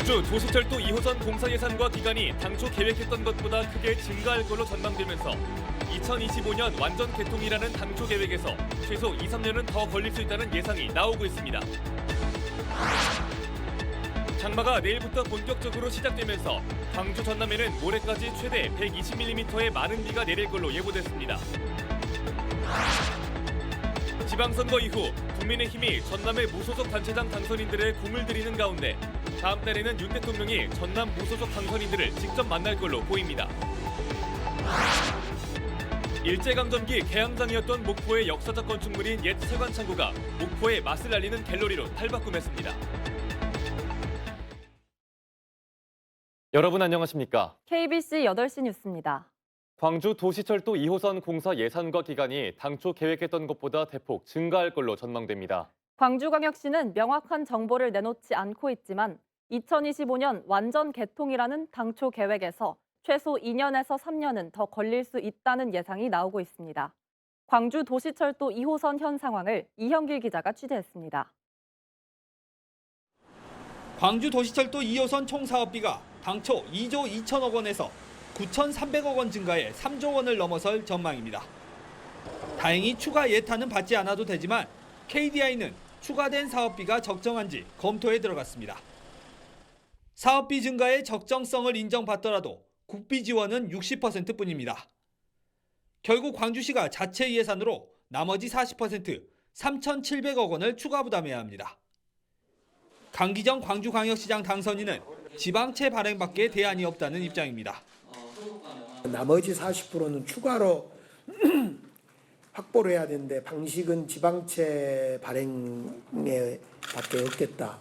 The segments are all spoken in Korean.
광주 도시철도 2호선 공사 예산과 기간이 당초 계획했던 것보다 크게 증가할 걸로 전망되면서 2025년 완전 개통이라는 당초 계획에서 최소 2, 3년은 더 걸릴 수 있다는 예상이 나오고 있습니다. 장마가 내일부터 본격적으로 시작되면서 광주 전남에는 모레까지 최대 120mm의 많은 비가 내릴 걸로 예보됐습니다. 지방선거 이후 국민의힘이 전남의 무소속 단체장 당선인들의 공을 들이는 가운데 다음 달에는 윤 대통령이 전남 무소속 당선인들을 직접 만날 걸로 보입니다. 일제강점기 개항장이었던 목포의 역사적 건축물인 옛 세관창고가 목포의 맛을 알리는 갤러리로 탈바꿈했습니다. 여러분 안녕하십니까? KBC 8시 뉴스입니다. 광주 도시철도 2호선 공사 예산과 기간이 당초 계획했던 것보다 대폭 증가할 걸로 전망됩니다. 광주광역시는 명확한 정보를 내놓지 않고 있지만 2025년 완전 개통이라는 당초 계획에서 최소 2년에서 3년은 더 걸릴 수 있다는 예상이 나오고 있습니다. 광주 도시철도 2호선 현 상황을 이형길 기자가 취재했습니다. 광주 도시철도 2호선 총 사업비가 당초 2조 2천억 원에서 9,300억 원 증가해 3조 원을 넘어설 전망입니다. 다행히 추가 예탄은 받지 않아도 되지만 KDI는 추가된 사업비가 적정한지 검토에 들어갔습니다. 사업비 증가의 적정성을 인정받더라도 국비 지원은 60%뿐입니다. 결국 광주시가 자체 예산으로 나머지 40% 3,700억 원을 추가 부담해야 합니다. 강기정 광주광역시장 당선인은 지방채 발행밖에 대안이 없다는 입장입니다. 나머지 40%는 추가로 확보를 해야 되는데 방식은 지방채 발행에 밖에 없겠다.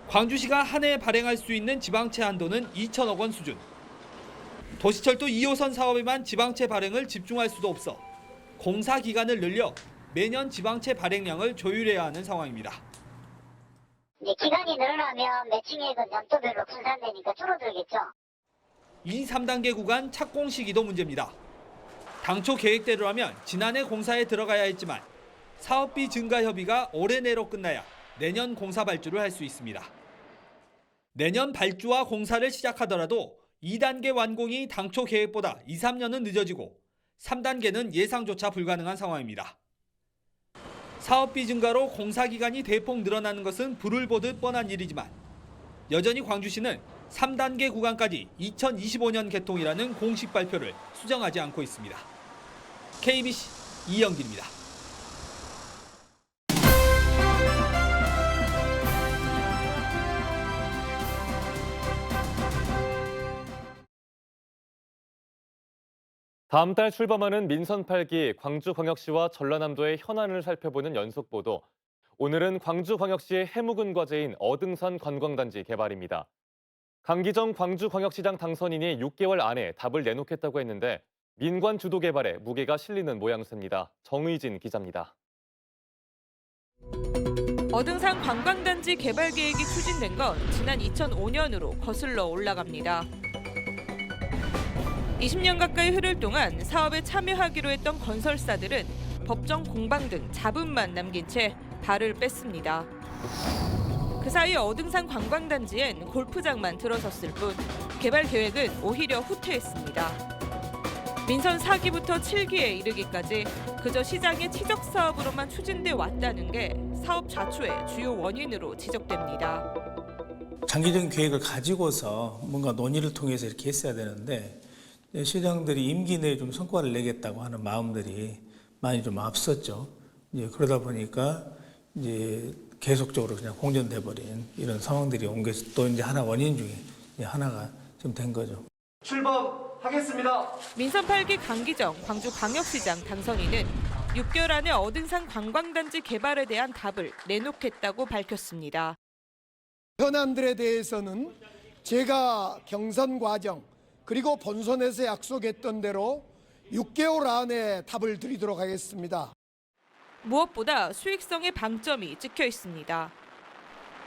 광주시가 한 해 발행할 수 있는 지방채 한도는 2천억 원 수준. 도시철도 2호선 사업에만 지방채 발행을 집중할 수도 없어 공사 기간을 늘려 매년 지방채 발행량을 조율해야 하는 상황입니다. 기간이 늘어나면 매칭액은 연도별로 분산되니까 줄어들겠죠. 이 3단계 구간 착공 시기도 문제입니다. 당초 계획대로라면 지난해 공사에 들어가야 했지만 사업비 증가 협의가 올해 내로 끝나야 내년 공사 발주를 할 수 있습니다. 내년 발주와 공사를 시작하더라도 2단계 완공이 당초 계획보다 2, 3년은 늦어지고 3단계는 예상조차 불가능한 상황입니다. 사업비 증가로 공사 기간이 대폭 늘어나는 것은 불을 보듯 뻔한 일이지만 여전히 광주시는 3단계 구간까지 2025년 개통이라는 공식 발표를 수정하지 않고 있습니다. KBC 이영길입니다. 다음 달 출범하는 민선 8기 광주광역시와 전라남도의 현안을 살펴보는 연속보도. 오늘은 광주광역시의 해묵은 과제인 어등산 관광단지 개발입니다. 강기정 광주광역시장 당선인이 6개월 안에 답을 내놓겠다고 했는데 민관 주도 개발에 무게가 실리는 모양새입니다. 정의진 기자입니다. 어등산 관광단지 개발 계획이 추진된 건 지난 2005년으로 거슬러 올라갑니다. 20년 가까이 흐를 동안 사업에 참여하기로 했던 건설사들은 법정 공방 등 잡음만 남긴 채 발을 뺐습니다. 그 사이 어등산 관광단지엔 골프장만 들어섰을 뿐 개발 계획은 오히려 후퇴했습니다. 민선 4기부터 7기에 이르기까지 그저 시장의 치적 사업으로만 추진돼 왔다는 게 사업 좌초의 주요 원인으로 지적됩니다. 장기적인 계획을 가지고서 뭔가 논의를 통해서 이렇게 했어야 되는데 시장들이 임기 내에 좀 성과를 내겠다고 하는 마음들이 많이 좀 앞섰죠. 이제 그러다 보니까 이제 계속적으로 그냥 공전돼 버린 이런 상황들이 온 게 또 이제 하나 원인 중에 하나가 좀 된 거죠. 출범하겠습니다. 민선 8기 강기정 광주광역시장 당선인은 6개월 안에 어등산 관광단지 개발에 대한 답을 내놓겠다고 밝혔습니다. 현안들에 대해서는 제가 경선 과정 그리고 본선에서 약속했던 대로 6개월 안에 답을 드리도록 하겠습니다. 무엇보다 수익성의 방점이 찍혀 있습니다.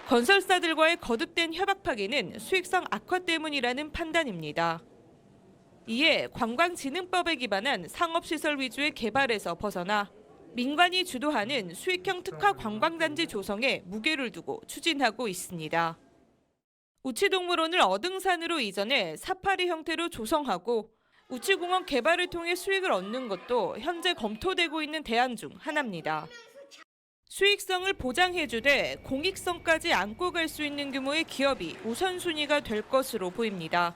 건설사들과의 거듭된 협약 파기는 수익성 악화 때문이라는 판단입니다. 이에 관광진흥법에 기반한 상업시설 위주의 개발에서 벗어나 민관이 주도하는 수익형 특화 관광단지 조성에 무게를 두고 추진하고 있습니다. 우치동물원을 어등산으로 이전해 사파리 형태로 조성하고 우치공원 개발을 통해 수익을 얻는 것도 현재 검토되고 있는 대안 중 하나입니다. 수익성을 보장해주되 공익성까지 안고 갈 수 있는 규모의 기업이 우선순위가 될 것으로 보입니다.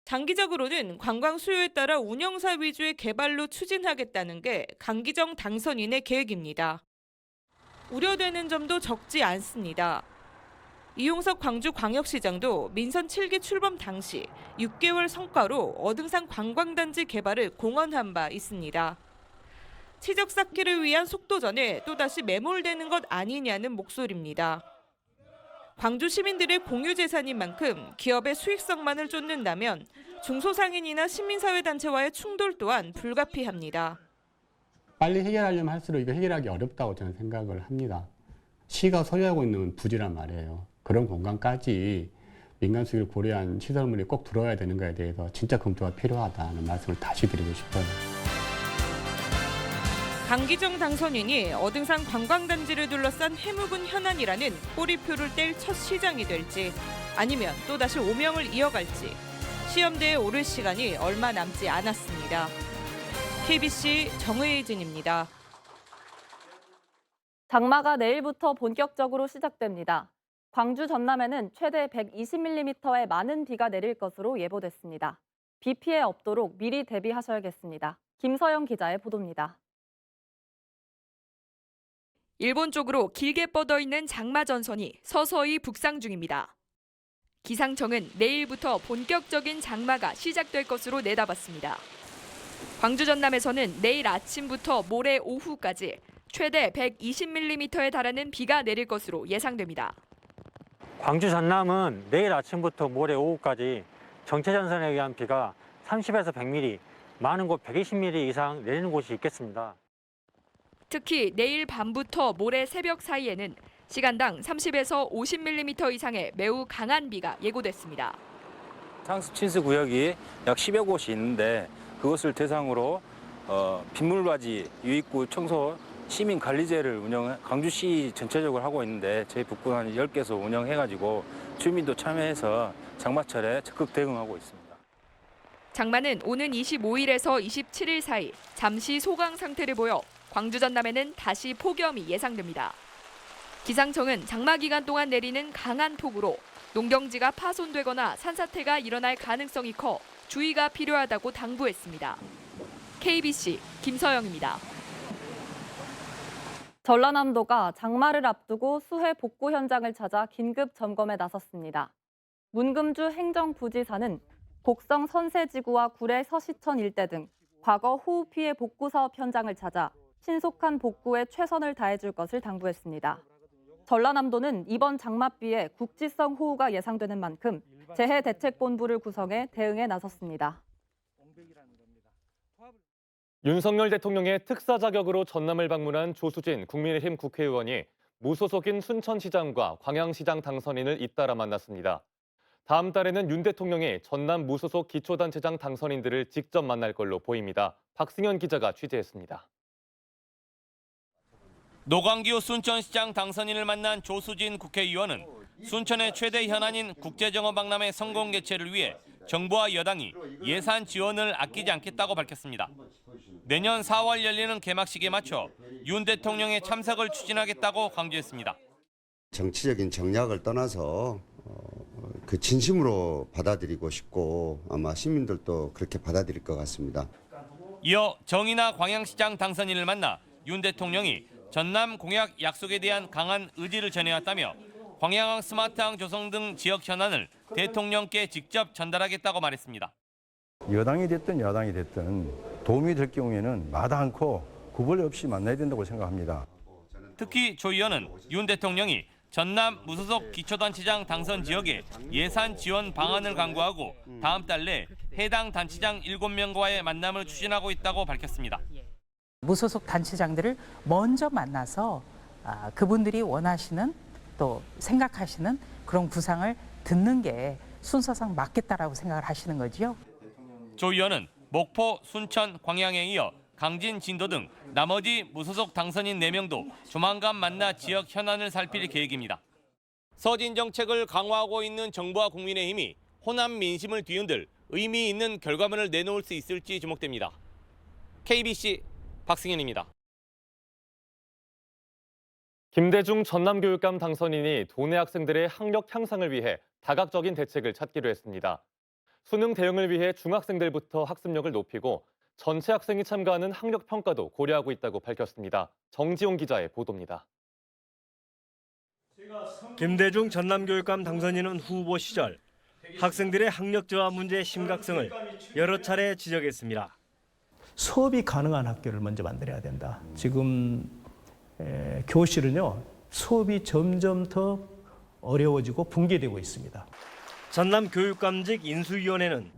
장기적으로는 관광 수요에 따라 운영사 위주의 개발로 추진하겠다는 게 강기정 당선인의 계획입니다. 우려되는 점도 적지 않습니다. 이용석 광주광역시장도 민선 7기 출범 당시 6개월 성과로 어등산 관광단지 개발을 공언한 바 있습니다. 치적 쌓기를 위한 속도전에 또다시 매몰되는 것 아니냐는 목소리입니다. 광주 시민들의 공유재산인 만큼 기업의 수익성만을 쫓는다면 중소상인이나 시민사회단체와의 충돌 또한 불가피합니다. 빨리 해결하려면 할수록 이거 해결하기 어렵다고 저는 생각을 합니다. 시가 소유하고 있는 부지란 말이에요. 그런 공간까지 민간 수익을 고려한 시설물이 꼭 들어와야 되는 것에 대해서 진짜 검토가 필요하다는 말씀을 다시 드리고 싶어요. 강기정 당선인이 어등산 관광단지를 둘러싼 해묵은 현안이라는 꼬리표를 뗄 첫 시장이 될지 아니면 또다시 오명을 이어갈지 시험대에 오를 시간이 얼마 남지 않았습니다. KBC 정의진입니다. 장마가 내일부터 본격적으로 시작됩니다. 광주 전남에는 최대 120mm의 많은 비가 내릴 것으로 예보됐습니다. 비 피해 없도록 미리 대비하셔야겠습니다. 김서영 기자의 보도입니다. 일본 쪽으로 길게 뻗어 있는 장마 전선이 서서히 북상 중입니다. 기상청은 내일부터 본격적인 장마가 시작될 것으로 내다봤습니다. 광주 전남에서는 내일 아침부터 모레 오후까지 최대 120mm에 달하는 비가 내릴 것으로 예상됩니다. 광주 전남은 내일 아침부터 모레 오후까지 정체전선에 의한 비가 30에서 100mm, 많은 곳 120mm 이상 내리는 곳이 있겠습니다. 특히 내일 밤부터 모레 새벽 사이에는 시간당 30에서 50mm 이상의 매우 강한 비가 예고됐습니다. 상습 침수 구역이 약 10여 곳이 있는데 그것을 대상으로 빗물바지 유입구 청소 시민 관리제를 광주시 전체적으로 하고 있는데 저희 북구 한 10개소 운영해가지고 주민도 참여해서 장마철에 적극 대응하고 있습니다. 장마는 오는 25일에서 27일 사이 잠시 소강 상태를 보여 광주 전남에는 다시 폭염이 예상됩니다. 기상청은 장마 기간 동안 내리는 강한 폭우로 농경지가 파손되거나 산사태가 일어날 가능성이 커 주의가 필요하다고 당부했습니다. KBC 김서영입니다. 전라남도가 장마를 앞두고 수해 복구 현장을 찾아 긴급 점검에 나섰습니다. 문금주 행정부지사는 곡성 선세지구와 구례 서시천 일대 등 과거 호우 피해 복구 사업 현장을 찾아 신속한 복구에 최선을 다해줄 것을 당부했습니다. 전라남도는 이번 장맛비에 국지성 호우가 예상되는 만큼 재해대책본부를 구성해 대응에 나섰습니다. 윤석열 대통령의 특사 자격으로 전남을 방문한 조수진 국민의힘 국회의원이 무소속인 순천시장과 광양시장 당선인을 잇따라 만났습니다. 다음 달에는 윤 대통령이 전남 무소속 기초단체장 당선인들을 직접 만날 걸로 보입니다. 박승현 기자가 취재했습니다. 노광규 순천시장 당선인을 만난 조수진 국회의원은 순천의 최대 현안인 국제정원 박람회 성공 개최를 위해 정부와 여당이 예산 지원을 아끼지 않겠다고 밝혔습니다. 내년 4월 열리는 개막식에 맞춰 윤 대통령의 참석을 추진하겠다고 강조했습니다. 정치적인 정략을 떠나서 그 진심으로 받아들이고 싶고 아마 시민들도 그렇게 받아들일 것 같습니다. 이어 정의나 광양시장 당선인을 만나 윤 대통령이 전남 공약 약속에 대한 강한 의지를 전해왔다며 광양항 스마트항 조성 등 지역 현안을 대통령께 직접 전달하겠다고 말했습니다. 여당이 됐든 야당이 됐든 도움이 될 경우에는 마다 않고 구별 없이 만나야 된다고 생각합니다. 특히 조 의원은 윤 대통령이 전남 무소속 기초단체장 당선 지역에 예산 지원 방안을 강구하고 다음 달 내 해당 단체장 7명과의 만남을 추진하고 있다고 밝혔습니다. 무소속 단체장들을 먼저 만나서 그분들이 원하시는 또 생각하시는 그런 구상을 듣는 게 순서상 맞겠다라고 생각을 하시는 거지요. 조 의원은 목포, 순천, 광양에 이어 강진, 진도 등 나머지 무소속 당선인 4명도 조만간 만나 지역 현안을 살필 계획입니다. 서진 정책을 강화하고 있는 정부와 국민의힘이 호남 민심을 뒤흔들 의미 있는 결과물을 내놓을 수 있을지 주목됩니다. KBC 박승현입니다. 김대중 전남교육감 당선인이 도내 학생들의 학력 향상을 위해 다각적인 대책을 찾기로 했습니다. 수능 대응을 위해 중학생들부터 학습력을 높이고 전체 학생이 참가하는 학력 평가도 고려하고 있다고 밝혔습니다. 정지용 기자의 보도입니다. 김대중 전남교육감 당선인은 후보 시절 학생들의 학력 저하 문제의 심각성을 여러 차례 지적했습니다. 수업이 가능한 학교를 먼저 만들어야 된다. 지금 교실은요, 수업이 점점 더 어려워지고 붕괴되고 있습니다. 전남교육감직 인수위원회는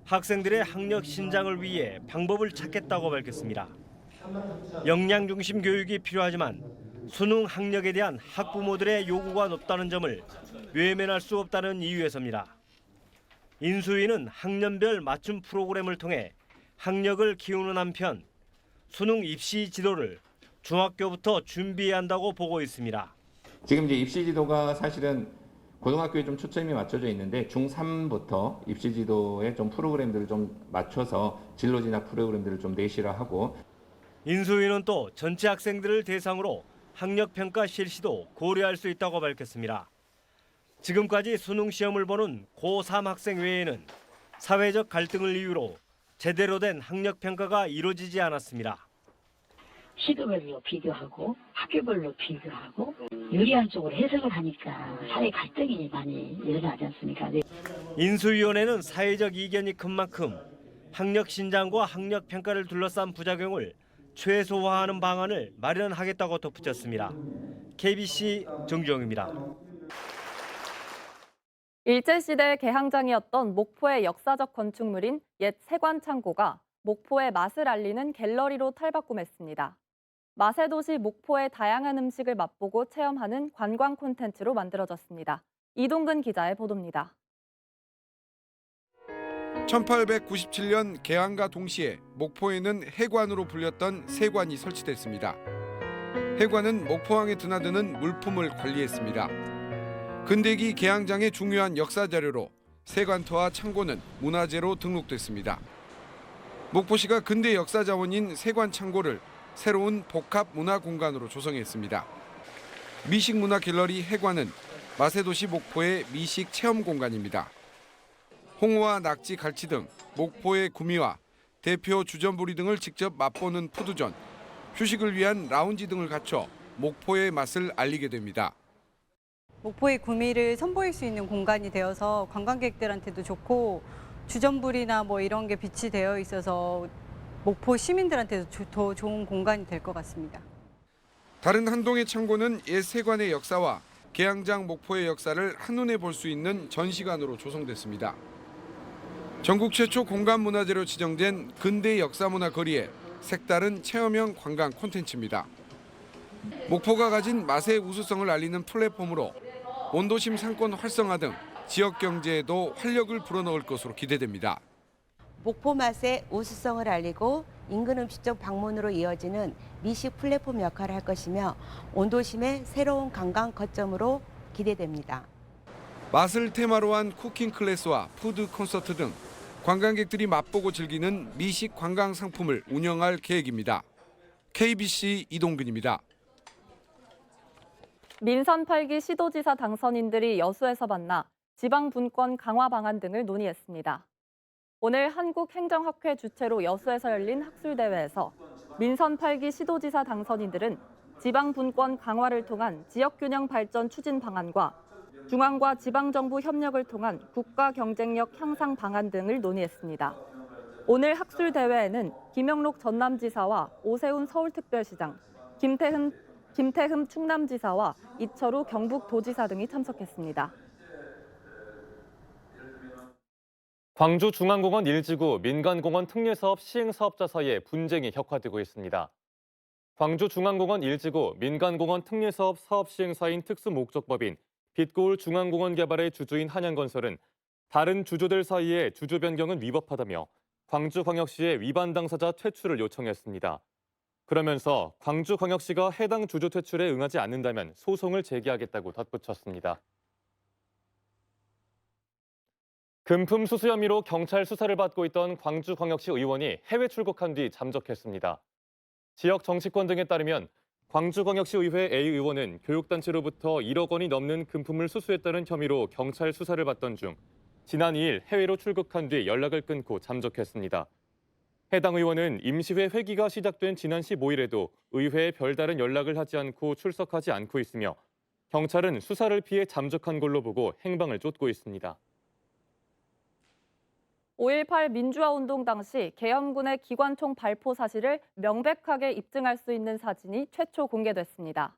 학생들의 학력 신장을 위해 방법을 찾겠다고 밝혔습니다. 역량 중심 교육이 필요하지만 수능 학력에 대한 학부모들의 요구가 높다는 점을 외면할 수 없다는 이유에서입니다. 인수위는 학년별 맞춤 프로그램을 통해 학력을 키우는 한편 수능 입시 지도를 중학교부터 준비해야 한다고 보고 있습니다. 지금 이제 입시 지도가 사실은 고등학교에 좀 초점이 맞춰져 있는데 중3부터 입시 지도에 좀 프로그램들을 좀 맞춰서 진로 진학 프로그램들을 좀 내실화하고 인수위는 또 전체 학생들을 대상으로 학력 평가 실시도 고려할 수 있다고 밝혔습니다. 지금까지 수능 시험을 보는 고3 학생 외에는 사회적 갈등을 이유로 제대로 된 학력 평가가 이루어지지 않았습니다. 시도별로 비교하고 학교별로 비교하고 유리한 쪽으로 해석을 하니까 사회 갈등이 많이 일어나지 않습니까? 인수위원회는 사회적 이견이 큰 만큼 학력 신장과 학력 평가를 둘러싼 부작용을 최소화하는 방안을 마련하겠다고 덧붙였습니다. KBC 정주영입니다. 일제시대 개항장이었던 목포의 역사적 건축물인 옛 세관창고가 목포의 맛을 알리는 갤러리로 탈바꿈했습니다. 맛의 도시 목포의 다양한 음식을 맛보고 체험하는 관광 콘텐츠로 만들어졌습니다. 이동근 기자의 보도입니다. 1897년 개항과 동시에 목포에는 해관으로 불렸던 세관이 설치됐습니다. 해관은 목포항에 드나드는 물품을 관리했습니다. 근대기 개항장의 중요한 역사 자료로 세관터와 창고는 문화재로 등록됐습니다. 목포시가 근대 역사 자원인 세관 창고를 새로운 복합 문화 공간으로 조성했습니다. 미식 문화 갤러리 해관은 맛의 도시 목포의 미식 체험 공간입니다. 홍어와 낙지, 갈치 등 목포의 구미와 대표 주전부리 등을 직접 맛보는 푸드존, 휴식을 위한 라운지 등을 갖춰 목포의 맛을 알리게 됩니다. 목포의 구미를 선보일 수 있는 공간이 되어서 관광객들한테도 좋고 주전부리나 뭐 이런 게 비치되어 있어서 목포 시민들한테도 더 좋은 공간이 될 것 같습니다. 다른 한동의 창고는 옛 세관의 역사와 개항장 목포의 역사를 한눈에 볼 수 있는 전시관으로 조성됐습니다. 전국 최초 공간문화재로 지정된 근대 역사문화 거리에 색다른 체험형 관광 콘텐츠입니다. 목포가 가진 맛의 우수성을 알리는 플랫폼으로 원도심 상권 활성화 등 지역 경제에도 활력을 불어넣을 것으로 기대됩니다. 목포 맛의 우수성을 알리고 인근 음식점 방문으로 이어지는 미식 플랫폼 역할을 할 것이며 원도심의 새로운 관광 거점으로 기대됩니다. 맛을 테마로 한 쿠킹 클래스와 푸드 콘서트 등 관광객들이 맛보고 즐기는 미식 관광 상품을 운영할 계획입니다. KBC 이동근입니다. 민선 8기 시도지사 당선인들이 여수에서 만나 지방 분권 강화 방안 등을 논의했습니다. 오늘 한국행정학회 주최로 여수에서 열린 학술대회에서 민선 8기 시도지사 당선인들은 지방 분권 강화를 통한 지역균형 발전 추진 방안과 중앙과 지방정부 협력을 통한 국가 경쟁력 향상 방안 등을 논의했습니다. 오늘 학술대회에는 김영록 전남지사와 오세훈 서울특별시장, 김태흠 충남지사와 이철우 경북도지사 등이 참석했습니다. 광주중앙공원 1지구 민간공원 특례사업 시행사업자 사이에 분쟁이 격화되고 있습니다. 광주중앙공원 1지구 민간공원 특례사업 사업 시행사인 특수목적법인 빛고울 중앙공원 개발의 주주인 한양건설은 다른 주주들 사이에 주주 변경은 위법하다며 광주광역시에 위반 당사자 퇴출을 요청했습니다. 그러면서 광주광역시가 해당 주주 퇴출에 응하지 않는다면 소송을 제기하겠다고 덧붙였습니다. 금품 수수 혐의로 경찰 수사를 받고 있던 광주광역시 의원이 해외 출국한 뒤 잠적했습니다. 지역 정치권 등에 따르면 광주광역시 의회 A 의원은 교육단체로부터 1억 원이 넘는 금품을 수수했다는 혐의로 경찰 수사를 받던 중 지난 2일 해외로 출국한 뒤 연락을 끊고 잠적했습니다. 해당 의원은 임시회 회기가 시작된 지난 15일에도 의회에 별다른 연락을 하지 않고 출석하지 않고 있으며 경찰은 수사를 피해 잠적한 걸로 보고 행방을 쫓고 있습니다. 5.18 민주화 운동 당시 계엄군의 기관총 발포 사실을 명백하게 입증할 수 있는 사진이 최초 공개됐습니다.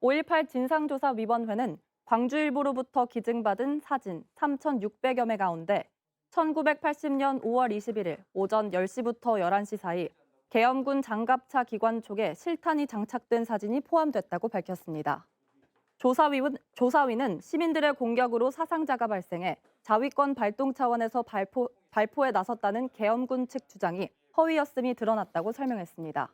5.18 진상조사위원회는 광주 일보로부터 기증받은 사진 3,600여 매 가운데 1980년 5월 21일 오전 10시부터 11시 사이 계엄군 장갑차 기관총에 실탄이 장착된 사진이 포함됐다고 밝혔습니다. 조사위는 시민들의 공격으로 사상자가 발생해 자위권 발동 차원에서 발포에 나섰다는 계엄군 측 주장이 허위였음이 드러났다고 설명했습니다.